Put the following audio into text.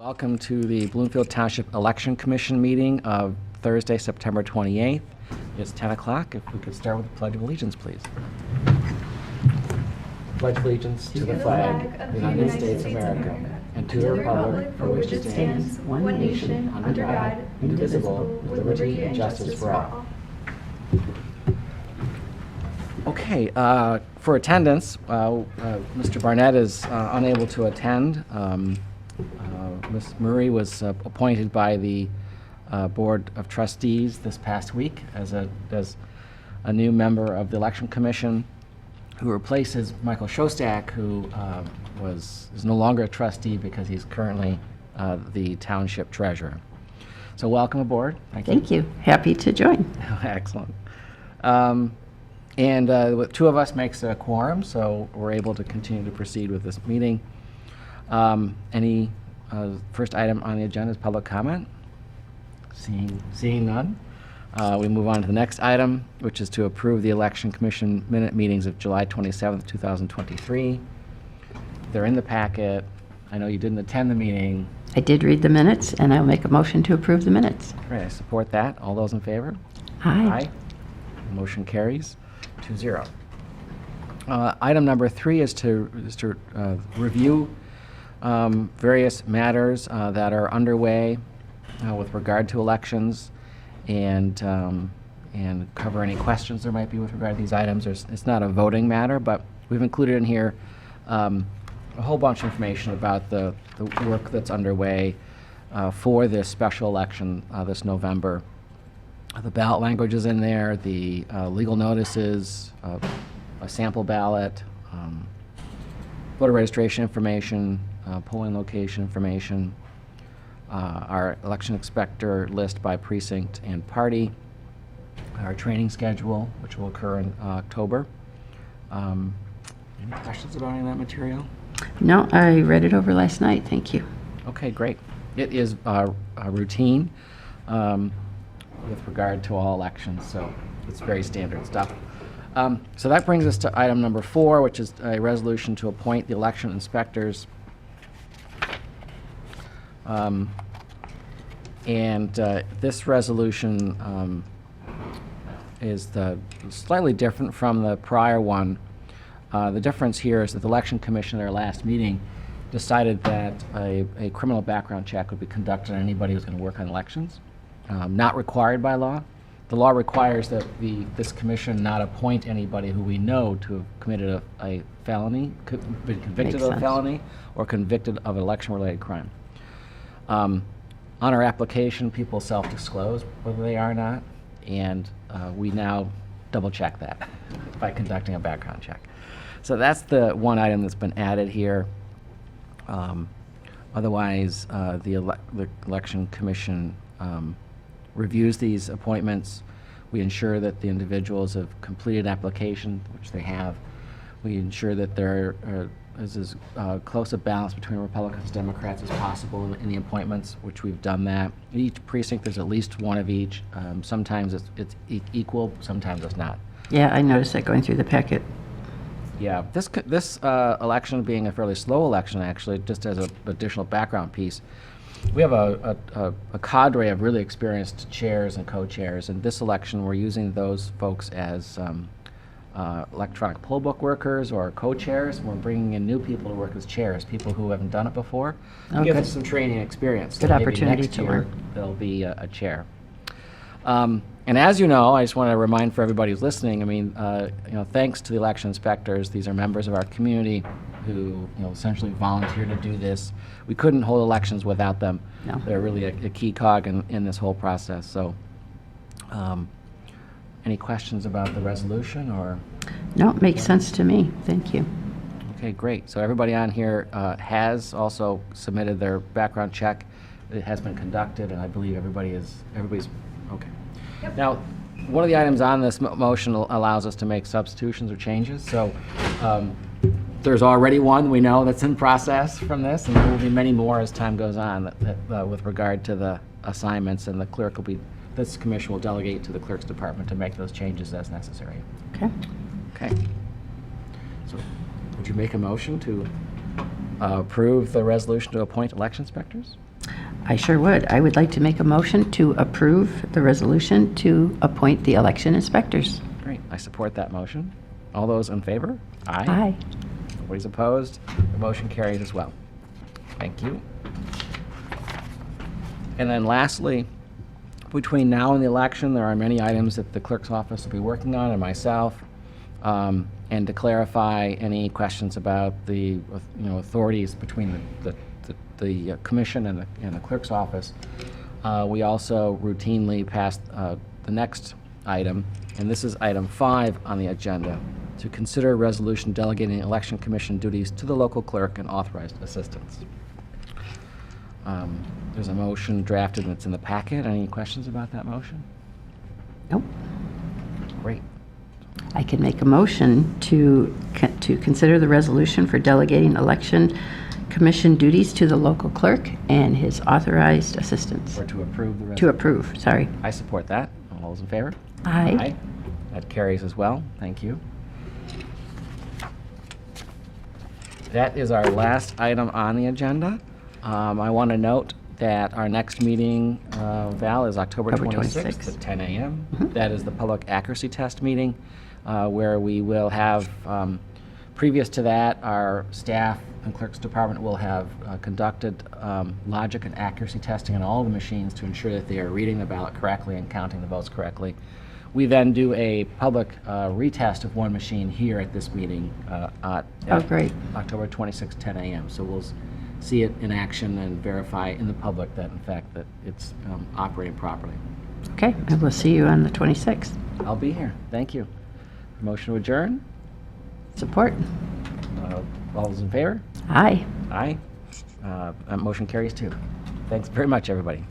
Welcome to the Bloomfield Township Election Commission meeting of Thursday, September 28th. It's 10 o'clock. If we could start with the Pledge of Allegiance, please. Pledge allegiance to the flag of the United States of America and to the republic for which it stands, one nation, under God, indivisible, with liberty and justice for all. Okay, for attendance, Mr. Barnett is unable to attend. Ms. Murray was appointed by the Board of Trustees this past week as a new member of the Election Commission, who replaces Michael Shostak, who is no longer a trustee because he's currently the Township Treasurer. So welcome aboard. Thank you. Happy to join. Excellent. And two of us makes a quorum, so we're able to continue to proceed with this meeting. First item on the agenda is public comment. Seeing none. We move on to the next item, which is to approve the Election Commission minute meetings of July 27th, 2023. They're in the packet. I know you didn't attend the meeting. I did read the minutes, and I'll make a motion to approve the minutes. Great, I support that. All those in favor? Aye. Motion carries 2-0. Item number 3 is to review various matters that are underway with regard to elections, and cover any questions there might be with regard to these items. It's not a voting matter, but we've included in here a whole bunch of information about the work that's underway for this special election this November. The ballot language is in there, the legal notices, a sample ballot, voter registration information, polling location information, our election inspector list by precinct and party, our training schedule, which will occur in October. Any questions about any of that material? No, I read it over last night. Thank you. Okay, great. It is a routine with regard to all elections, so it's very standard stuff. So that brings us to item number 4, which is a resolution to appoint the election inspectors. This resolution is slightly different from the prior one. The difference here is that the Election Commission at their last meeting decided that a criminal background check would be conducted on anybody who's going to work on elections, not required by law. The law requires that this commission not appoint anybody who we know to have committed a felony, been convicted of a felony, or convicted of an election-related crime. On our application, people self-disclose whether they are or not, and we now double-check that by conducting a background check. So that's the one item that's been added here. Otherwise, the Election Commission reviews these appointments. We ensure that the individuals have completed application, which they have. We ensure that there is as close a balance between Republicans and Democrats as possible in the appointments, which we've done that. In each precinct, there's at least one of each. Sometimes it's equal, sometimes it's not. Yeah, I noticed that going through the packet. Yeah, this election being a fairly slow election, actually, just as an additional background piece, we have a cadre of really experienced chairs and co-chairs. In this election, we're using those folks as electronic poll book workers or co-chairs. We're bringing in new people to work as chairs, people who haven't done it before, to give us some training and experience. Good opportunity to learn. There'll be a chair. And as you know, I just want to remind for everybody who's listening, I mean, thanks to the election inspectors, these are members of our community who, essentially volunteer to do this. We couldn't hold elections without them. No. They're really a key cog in this whole process. So, any questions about the resolution or? No, it makes sense to me. Thank you. Okay, great. So everybody on here has also submitted their background check. It has been conducted, and I believe everybody's okay. Yep. Now, one of the items on this motion allows us to make substitutions or changes. So there's already one we know that's in process from this, and there will be many more as time goes on that with regard to the assignments, and the clerk will be, this commission will delegate to the clerk's department to make those changes as necessary. Okay. Okay. So would you make a motion to approve the resolution to appoint election inspectors? I sure would. I would like to make a motion to approve the resolution to appoint the election inspectors. Great, I support that motion. All those in favor? Aye. Nobody's opposed? The motion carries as well. Thank you. And then lastly, between now and the election, there are many items that the clerk's office will be working on, and myself, and to clarify any questions about the authorities between the commission and the clerk's office. We also routinely pass the next item, and this is item 5 on the agenda, to consider a resolution delegating election commission duties to the local clerk and authorized assistants. There's a motion drafted and it's in the packet. Any questions about that motion? Nope. Great. I can make a motion to consider the resolution for delegating election commission duties to the local clerk and his authorized assistants. Or to approve the resolution? To approve, sorry. I support that. All those in favor? Aye. That carries as well. Thank you. That is our last item on the agenda. I want to note that our next meeting, Val, is October 26th at 10 a.m. That is the public accuracy test meeting, where we will have, previous to that, our staff and clerk's department will have conducted logic and accuracy testing on all the machines to ensure that they are reading the ballot correctly and counting the votes correctly. We then do a public retest of one machine here at this meeting at Great. October 26th, 10 a.m. So we'll see it in action and verify in the public that, in fact, that it's operating properly. Okay, and we'll see you on the 26th. I'll be here. Thank you. Motion to adjourn? Support. All those in favor? Aye. Aye. That motion carries too. Thanks very much, everybody.